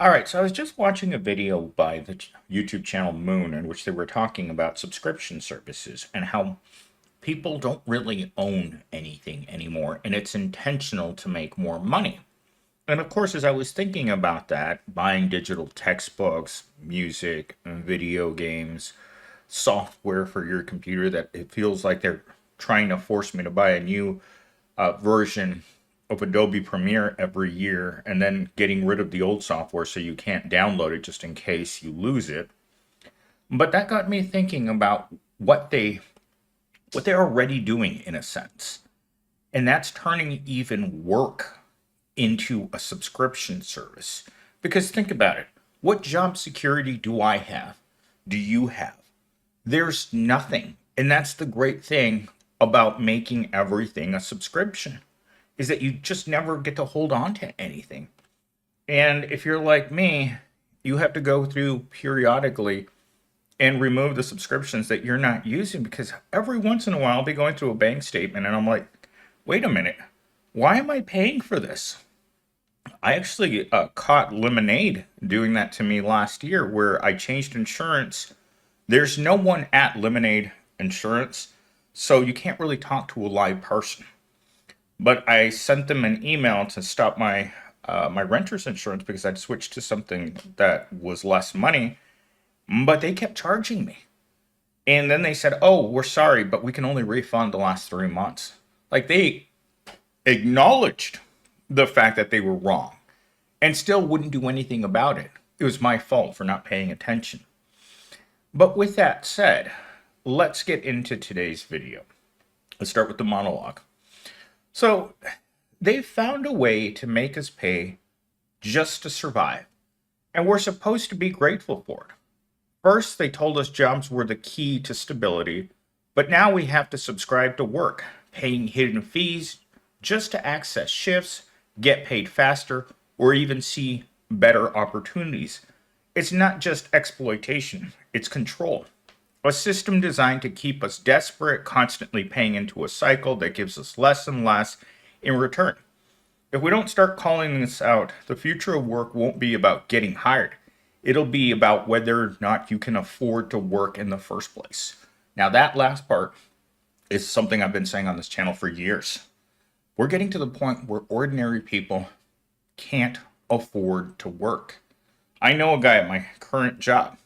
All right, so I was just watching a video by the YouTube channel Moon in which they were talking about subscription services and how people don't really own anything anymore, and it's intentional to make more money. And of course, as I was thinking about that, buying digital textbooks, music, video games, software for your computer, that it feels like they're trying to force me to buy a new version of Adobe Premiere every year and then getting rid of the old software so you can't download it just in case you lose it. But that got me thinking about what they're already doing in a sense. And that's turning even work into a subscription service. Because think about it. What job security do I have? Do you have? There's nothing. And that's the great thing about making everything a subscription, is that you just never get to hold on to anything. And if you're like me, you have to go through periodically and remove the subscriptions that you're not using, because every once in a while I'll be going through a bank statement and I'm like, wait a minute, why am I paying for this? I actually caught Lemonade doing that to me last year where I changed insurance. There's no one at Lemonade Insurance, so you can't really talk to a live person. But I sent them an email to stop my renter's insurance because I'd switched to something that was less money, but they kept charging me. And then they said, "Oh, we're sorry, but we can only refund the last 3 months." Like, they acknowledged the fact that they were wrong and still wouldn't do anything about it. It was my fault for not paying attention. But with that said, let's get into today's video. Let's start with the monologue. So, they've found a way to make us pay just to survive, and we're supposed to be grateful for it. First, they told us jobs were the key to stability, but now we have to subscribe to work, paying hidden fees just to access shifts, get paid faster, or even see better opportunities. It's not just exploitation, it's control. A system designed to keep us desperate, constantly paying into a cycle that gives us less and less in return. If we don't start calling this out, the future of work won't be about getting hired. It'll be about whether or not you can afford to work in the first place. Now, that last part is something I've been saying on this channel for years. We're getting to the point where ordinary people can't afford to work. I know a guy at my current job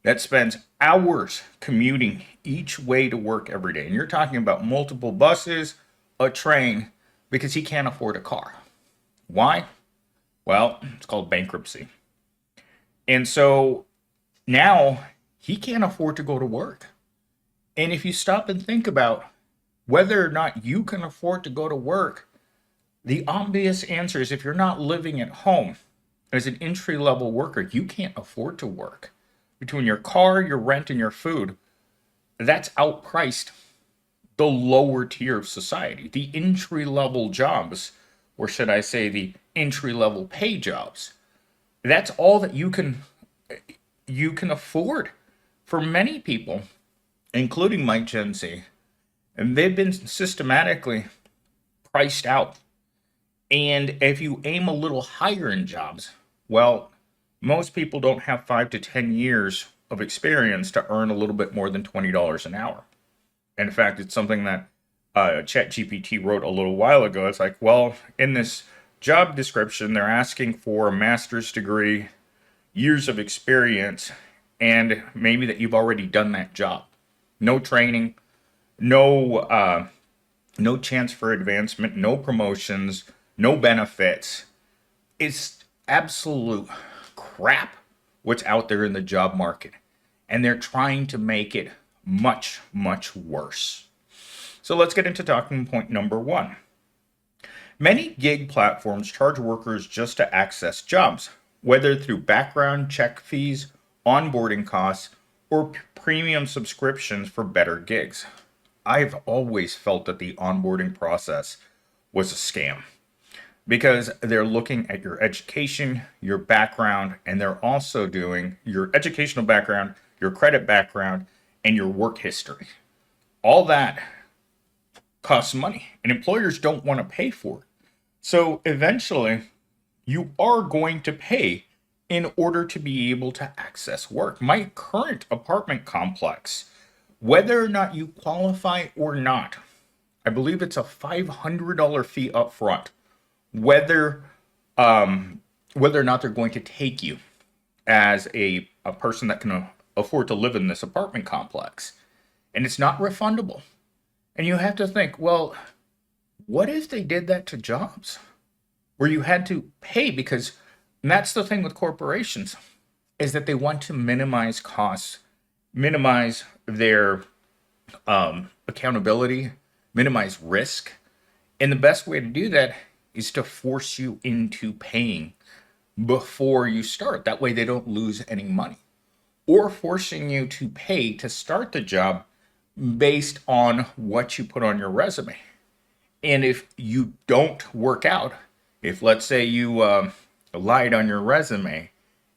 that spends hours commuting each way to work every day. And you're talking about multiple buses, a train, because he can't afford a car. Why? Well, it's called bankruptcy. And so now he can't afford to go to work. And if you stop and think about whether or not you can afford to go to work, the obvious answer is if you're not living at home as an entry-level worker, you can't afford to work. Between your car, your rent, and your food, that's outpriced the lower tier of society. The entry-level jobs, or should I say the entry-level pay jobs, that's all that you can afford. For many people, including my Gen Z, and they've been systematically priced out. And if you aim a little higher in jobs, well, most people don't have 5 to 10 years of experience to earn a little bit more than $20 an hour. In fact, it's something that ChatGPT wrote a little while ago. It's like, well, in this job description, they're asking for a master's degree, years of experience, and maybe that you've already done that job. No training, no chance for advancement, no promotions, no benefits. It's absolute crap what's out there in the job market. And they're trying to make it much, much worse. So let's get into talking point number one. Many gig platforms charge workers just to access jobs, whether through background check fees, onboarding costs, or premium subscriptions for better gigs. I've always felt that the onboarding process was a scam because they're looking at your education, your background, and they're also doing your educational background, your credit background, and your work history. All that costs money, and employers don't want to pay for it. So eventually, you are going to pay in order to be able to access work. My current apartment complex, whether or not you qualify or not, I believe it's a $500 fee up front, whether whether or not they're going to take you as a person that can afford to live in this apartment complex. And it's not refundable. And you have to think, well, what if they did that to jobs where you had to pay? Because that's the thing with corporations, is that they want to minimize costs, minimize their accountability, minimize risk. And the best way to do that is to force you into paying before you start. That way they don't lose any money. Or forcing you to pay to start the job based on what you put on your resume. And if you don't work out, if let's say you lied on your resume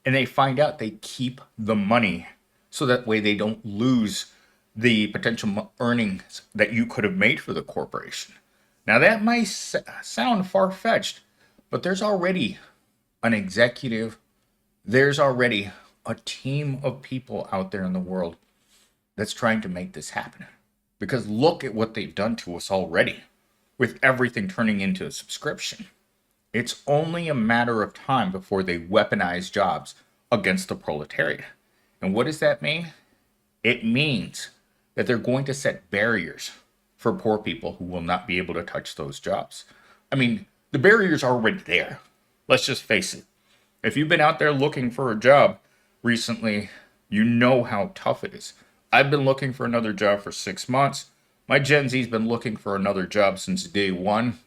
and they find out, they keep the money so that way they don't lose the potential earnings that you could have made for the corporation. Now that might sound far-fetched, but there's already an executive, there's already a team of people out there in the world that's trying to make this happen. Because look at what they've done to us already with everything turning into a subscription. It's only a matter of time before they weaponize jobs against the proletariat. And what does that mean? It means that they're going to set barriers for poor people who will not be able to touch those jobs. I mean, the barriers are already there. Let's just face it. If you've been out there looking for a job recently, you know how tough it is. I've been looking for another job for 6 months. My Gen Z's been looking for another job since day one.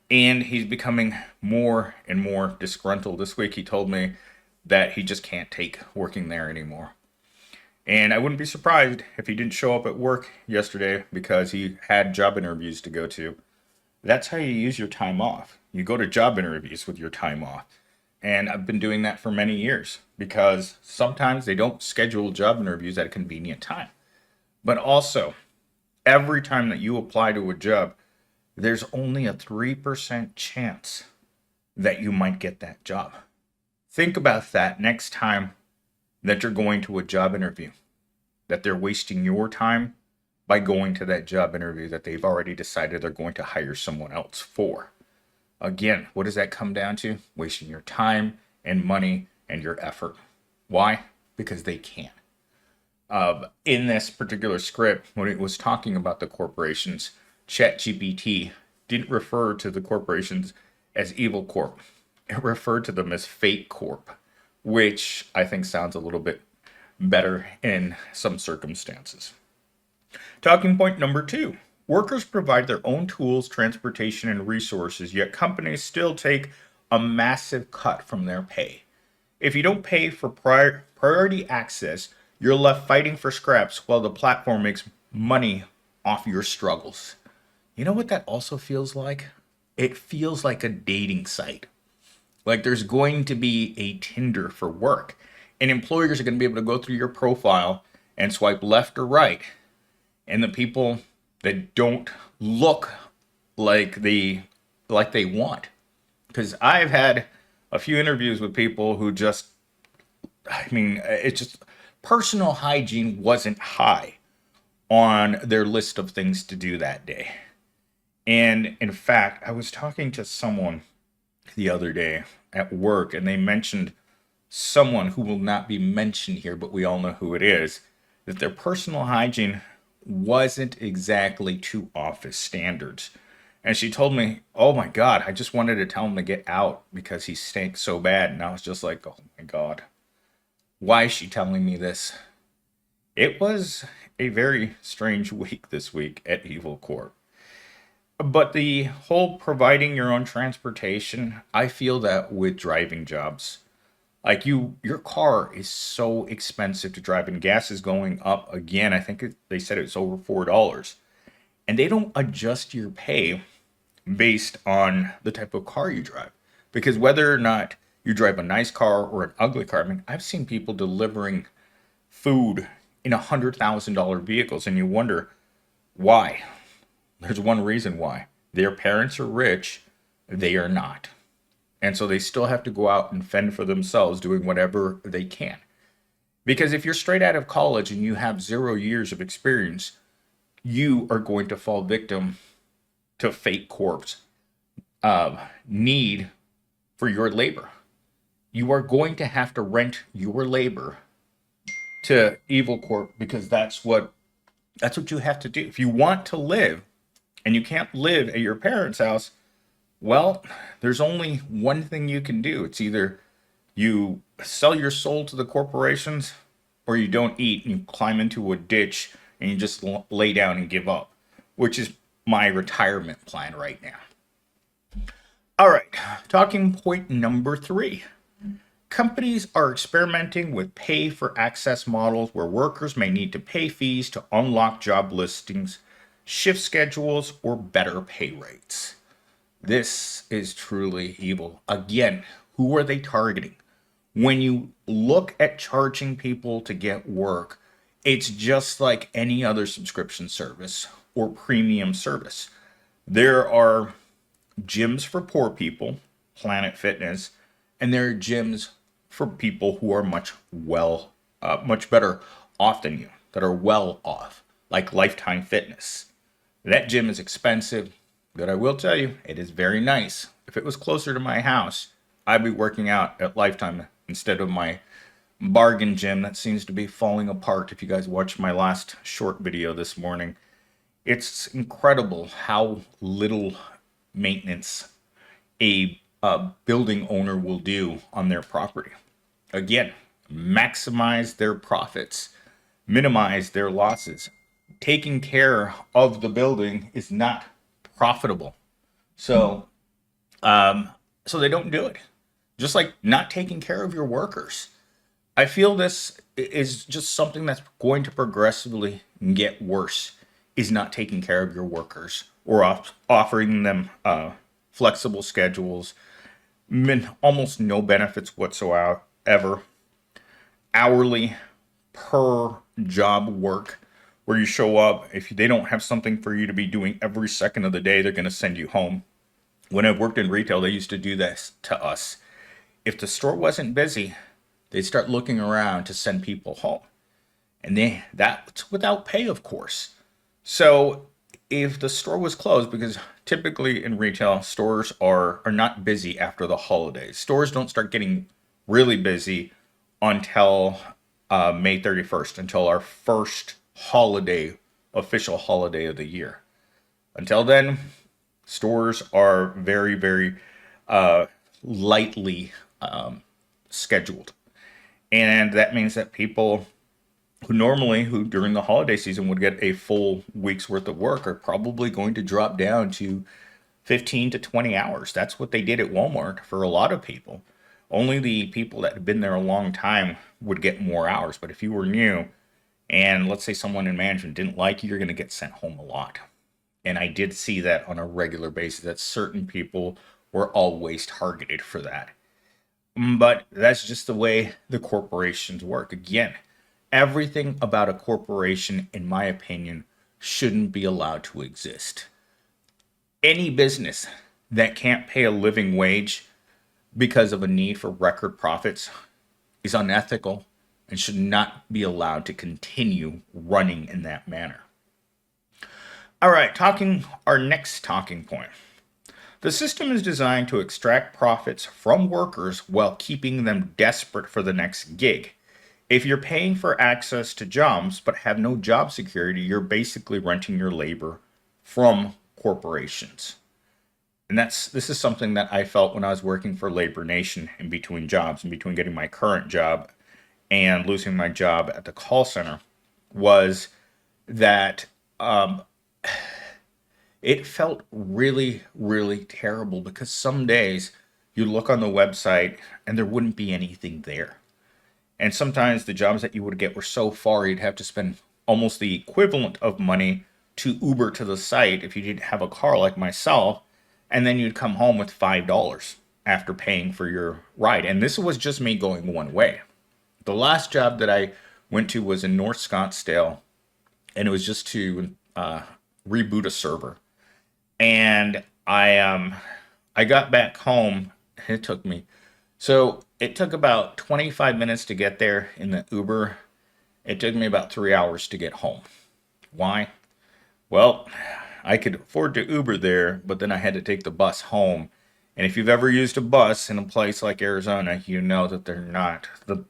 And he's becoming more and more disgruntled. This week he told me that he just can't take working there anymore. And I wouldn't be surprised if he didn't show up at work yesterday because he had job interviews to go to. That's how you use your time off. You go to job interviews with your time off. And I've been doing that for many years because sometimes they don't schedule job interviews at a convenient time. But also, every time that you apply to a job, there's only a 3% chance that you might get that job. Think about that next time that you're going to a job interview, that they're wasting your time by going to that job interview that they've already decided they're going to hire someone else for. Again, what does that come down to? Wasting your time and money and your effort. Why? Because they can. In this particular script, when it was talking about the corporations, ChatGPT didn't refer to the corporations as evil corp. It referred to them as fake corp, which I think sounds a little bit better in some circumstances. Talking point number 2. Workers provide their own tools, transportation, and resources, yet companies still take a massive cut from their pay. If you don't pay for priority access, you're left fighting for scraps while the platform makes money off your struggles. You know what that also feels like? It feels like a dating site. Like there's going to be a Tinder for work, and employers are going to be able to go through your profile and swipe left or right, and the people that don't look like they want. Because I've had a few interviews with people who just, it's just personal hygiene wasn't high on their list of things to do that day. And in fact, I was talking to someone the other day at work, and they mentioned someone who will not be mentioned here, but we all know who it is, that their personal hygiene wasn't exactly to office standards. And she told me, oh my God, I just wanted to tell him to get out because he stank so bad. And I was just like, oh my God, why is she telling me this? It was a very strange week this week at Evil Corp. But the whole providing your own transportation, I feel that with driving jobs. Like your car is so expensive to drive, and gas is going up again. I think they said it's over $4. And they don't adjust your pay based on the type of car you drive. Because whether or not you drive a nice car or an ugly car, I've seen people delivering food in $100,000 vehicles, and you wonder why. There's one reason why. Their parents are rich, they are not. And so they still have to go out and fend for themselves, doing whatever they can. Because if you're straight out of college and you have 0 years of experience, you are going to fall victim to fake corp's need for your labor. You are going to have to rent your labor to Evil Corp because that's what you have to do. If you want to live and you can't live at your parents' house, well, there's only one thing you can do. It's either you sell your soul to the corporations or you don't eat and you climb into a ditch and you just lay down and give up, which is my retirement plan right now. All right, talking point number 3. Companies are experimenting with pay for access models where workers may need to pay fees to unlock job listings, shift schedules, or better pay rates. This is truly evil. Again, who are they targeting? When you look at charging people to get work, it's just like any other subscription service or premium service. There are gyms for poor people, Planet Fitness, and there are gyms for people who are much better off than you, that are well off, like Lifetime Fitness. That gym is expensive, but I will tell you, it is very nice. If it was closer to my house, I'd be working out at Lifetime instead of my bargain gym that seems to be falling apart. If you guys watched my last short video this morning, it's incredible how little maintenance a building owner will do on their property. Again, maximize their profits, minimize their losses. Taking care of the building is not profitable. So they don't do it. Just like not taking care of your workers. I feel this is just something that's going to progressively get worse, is not taking care of your workers or offering them flexible schedules, almost no benefits whatsoever, hourly per job work, where you show up. If they don't have something for you to be doing every second of the day, they're going to send you home. When I worked in retail, they used to do this to us. If the store wasn't busy, they'd start looking around to send people home. And that's without pay, of course. So if the store was closed, because typically in retail, stores are not busy after the holidays. Stores don't start getting really busy until May 31st, until our first official holiday of the year. Until then, stores are very, very lightly scheduled. And that means that people who during the holiday season would get a full week's worth of work are probably going to drop down to 15 to 20 hours. That's what they did at Walmart for a lot of people. Only the people that had been there a long time would get more hours. But if you were new and let's say someone in management didn't like you, you're going to get sent home a lot. And I did see that on a regular basis, that certain people were always targeted for that. But that's just the way the corporations work. Again, everything about a corporation, in my opinion, shouldn't be allowed to exist. Any business that can't pay a living wage because of a need for record profits is unethical and should not be allowed to continue running in that manner. All right, our next talking point. The system is designed to extract profits from workers while keeping them desperate for the next gig. If you're paying for access to jobs but have no job security, you're basically renting your labor from corporations. And this is something that I felt when I was working for Labor Nation in between jobs, in between getting my current job and losing my job at the call center, was that it felt really, really terrible because some days you look on the website and there wouldn't be anything there. And sometimes the jobs that you would get were so far, you'd have to spend almost the equivalent of money to Uber to the site if you didn't have a car like myself. And then you'd come home with $5 after paying for your ride. And this was just me going one way. The last job that I went to was in North Scottsdale, and it was just to reboot a server. And I got back home It took me. So it took about 25 minutes to get there in the Uber. It took me about 3 hours to get home. Why? Well, I could afford to Uber there, but then I had to take the bus home. And if you've ever used a bus in a place like Arizona, you know that they're not the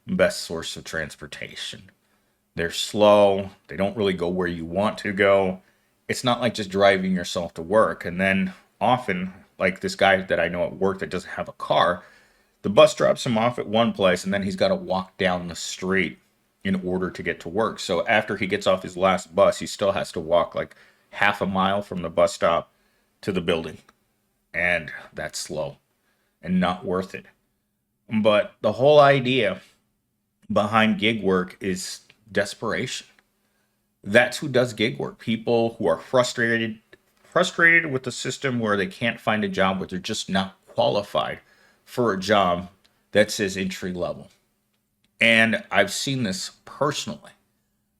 best source of transportation. They're slow, they don't really go where you want to go. It's not like just driving yourself to work. And then often, like this guy that I know at work that doesn't have a car, the bus drops him off at one place and then he's got to walk down the street in order to get to work. So after he gets off his last bus, he still has to walk like half a mile from the bus stop to the building. And that's slow and not worth it. But the whole idea behind gig work is desperation. That's who does gig work. People who are frustrated with the system where they can't find a job, where they're just not qualified for a job that says entry level. And I've seen this personally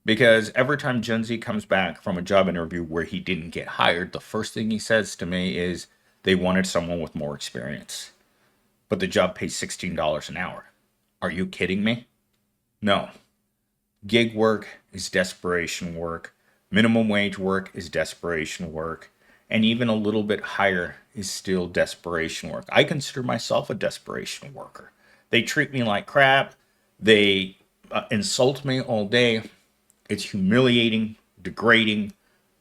because every time Gen Z comes back from a job interview where he didn't get hired, the first thing he says to me is they wanted someone with more experience. But the job pays $16 an hour. Are you kidding me? No. Gig work is desperation work. Minimum wage work is desperation work. And even a little bit higher is still desperation work. I consider myself a desperation worker. They treat me like crap. They insult me all day. It's humiliating, degrading.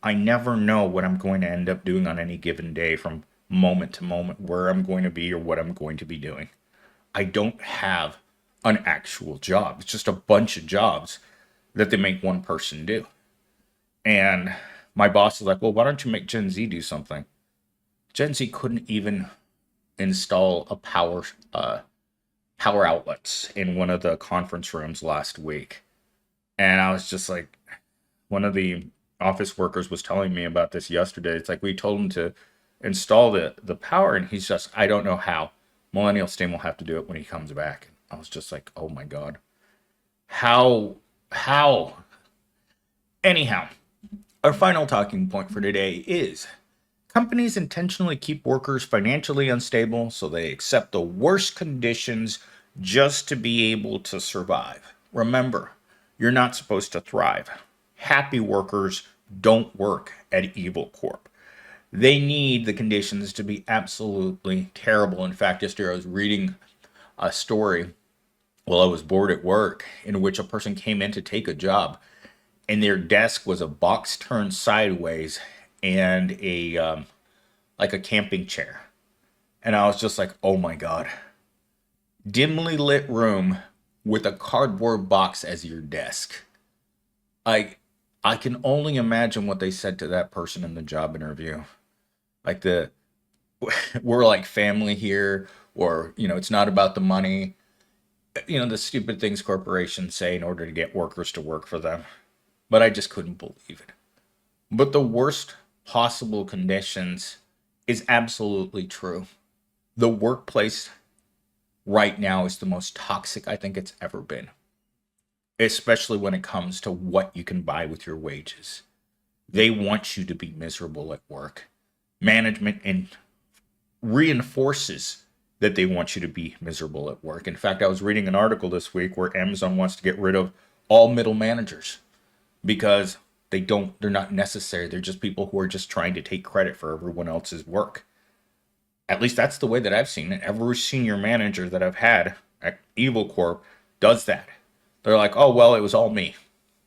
I never know what I'm going to end up doing on any given day from moment to moment, where I'm going to be or what I'm going to be doing. I don't have an actual job. It's just a bunch of jobs that they make one person do. And my boss is like, well, why don't you make Gen Z do something? Gen Z couldn't even install a power outlets in one of the conference rooms last week. And I was just like, one of the office workers was telling me about this yesterday. It's like we told him to install the power, and he's just, I don't know how. Millennial Stem will have to do it when he comes back. I was just like, oh my God. How? Anyhow, our final talking point for today is companies intentionally keep workers financially unstable so they accept the worst conditions just to be able to survive. Remember, you're not supposed to thrive. Happy workers don't work at Evil Corp. They need the conditions to be absolutely terrible. In fact, yesterday I was reading a story while I was bored at work in which a person came in to take a job and their desk was a box turned sideways and a like a camping chair. And I was just like, oh my God. Dimly lit room with a cardboard box as your desk. I can only imagine what they said to that person in the job interview. Like we're like family here, or it's not about the money. The stupid things corporations say in order to get workers to work for them. But I just couldn't believe it. But the worst possible conditions is absolutely true. The workplace right now is the most toxic I think it's ever been, especially when it comes to what you can buy with your wages. They want you to be miserable at work. Management and reinforces that they want you to be miserable at work. In fact, I was reading an article this week where Amazon wants to get rid of all middle managers because they're not necessary. They're just people who are just trying to take credit for everyone else's work. At least that's the way that I've seen it. Every senior manager that I've had at Evil Corp does that. They're like, oh, well, it was all me.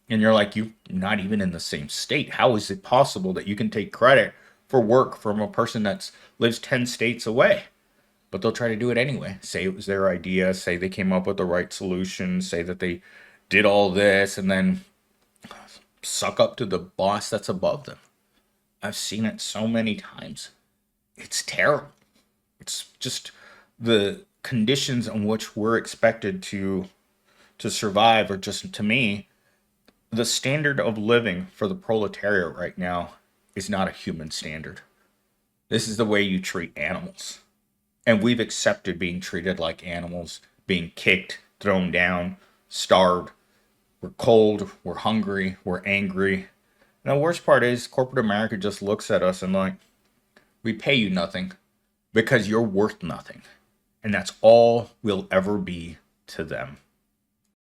And you're like, you're not even in the same state. How is it possible that you can take credit for work from a person that lives 10 states away? But they'll try to do it anyway. Say it was their idea, say they came up with the right solution, say that they did all this, and then suck up to the boss that's above them. I've seen it so many times. It's terrible. It's just the conditions in which we're expected to survive are just, to me, the standard of living for the proletariat right now is not a human standard. This is the way you treat animals. And we've accepted being treated like animals, being kicked, thrown down, starved. We're cold, we're hungry, we're angry. And the worst part is corporate America just looks at us and like, we pay you nothing, because you're worth nothing. And that's all we'll ever be to them.